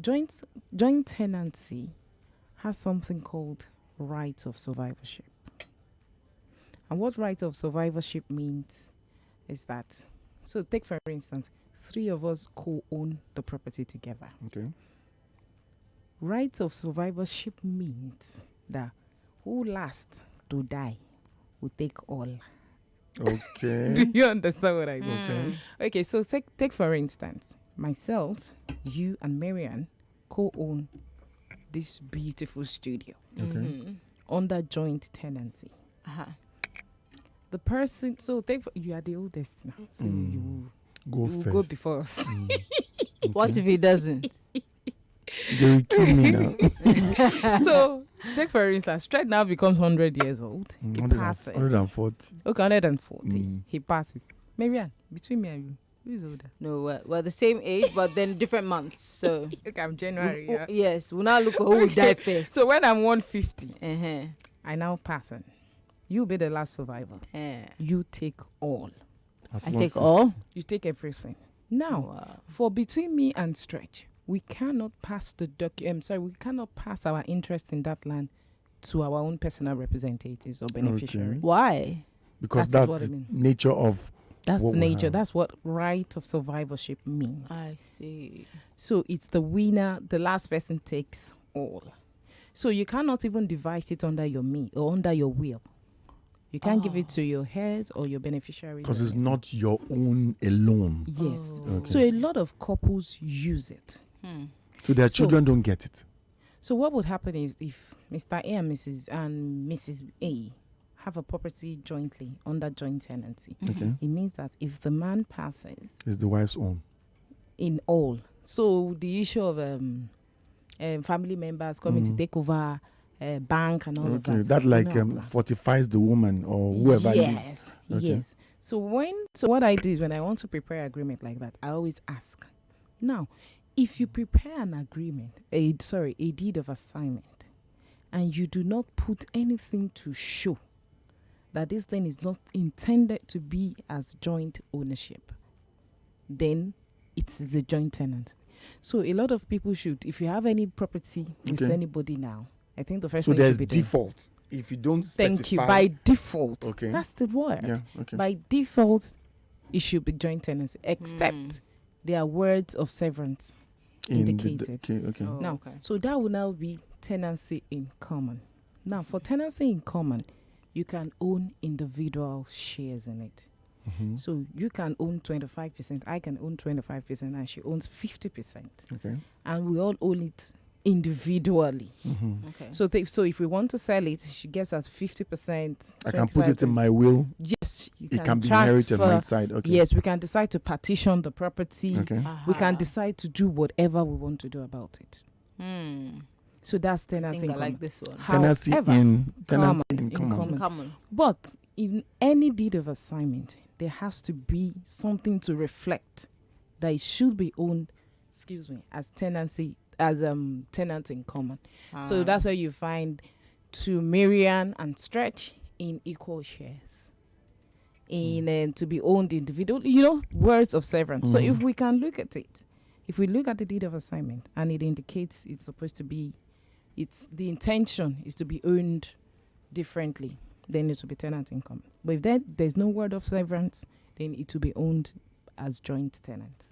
joint tenancy has something called right of survivorship. And what right of survivorship means is that, so take for instance, 3 of us co-own the property together. Okay. Right of survivorship means that who last to die will take all. Okay. Do you understand what I mean? Okay. Okay, so take for instance, myself, you, and Marianne co-own this beautiful studio Okay. under joint tenancy. The person, so you are the oldest now, so you Go will first. go before us. What if he doesn't? They will kill me now. So take for instance, Stretch now becomes 100 years old. He 100 passes. 140. Okay, 140. Mm. He passes. Marianne, between me and you, who is older? No, we're the same age, but then different months. So Okay, I'm January. Oh, yes, we'll now look for who will die first. So when I'm 150, Uh-huh. I now pass on. You be the last survivor. You take all. At I 150. take all. You take everything. Now, Wow. for between me and Stretch, we cannot pass we cannot pass our interest in that land to our own personal representatives or beneficiaries. Why? Because That's that's what I the mean. nature of That's what the we nature. have. That's what right of survivorship means. I see. So it's the winner, the last person takes all. So you cannot even devise it under your or under your will. You can't give it to your heirs or your beneficiaries. because or it's anything. not your own alone. Yes. Oh. Okay. So a lot of couples use it. So their So- children don't get it. So what would happen if Mr. A and Mrs. A have a property jointly under joint tenancy? Okay. It means that if the man passes It's the wife's own. in all, so the issue of family members coming to take over bank and all of Okay. that. That like no apply. fortifies the woman or whoever lives. Yes, Okay. yes. So what I do is when I want to prepare agreement like that, I always ask. Now, if you prepare an agreement, a deed of assignment, and you do not put anything to show that this thing is not intended to be as joint ownership, then it is a joint tenant. So a lot of people should, if you have any property with Okay. anybody now, I think the first So thing there's should be doing. default. If you don't specify. Thank you. By default. Okay. That's the word. Yeah. Okay. By default, it should be joint tenancy, except there are words of severance In the indicated. okay. Oh, Now, okay. so that will now be tenancy in common. Now, for tenancy in common, you can own individual shares in it. Mhm. So you can own 25%, I can own 25%, and she owns 50%. Okay. And we all own it individually. Mhm. Okay. So if we want to sell it, she gets us 50%. I can put it in 25%. my will. Yes, you It can be inherited on my side. Okay. Yes, we can decide to partition the property. Okay. We can decide to do whatever we want to do about it. So that's I tenancy think in I like common. this one. Tenancy However, in common. common. In common. But in any deed of assignment, there has to be something to reflect that it should be owned, as tenancy, as tenants in common. So that's where you find to Marianne and Stretch in equal shares. In to be owned individually, words of severance. So if we can look at it, if we look at the deed of assignment and it indicates it's supposed to be, the intention is to be owned differently, then it will be tenant in common. But if there's no word of severance, then it will be owned as joint tenant.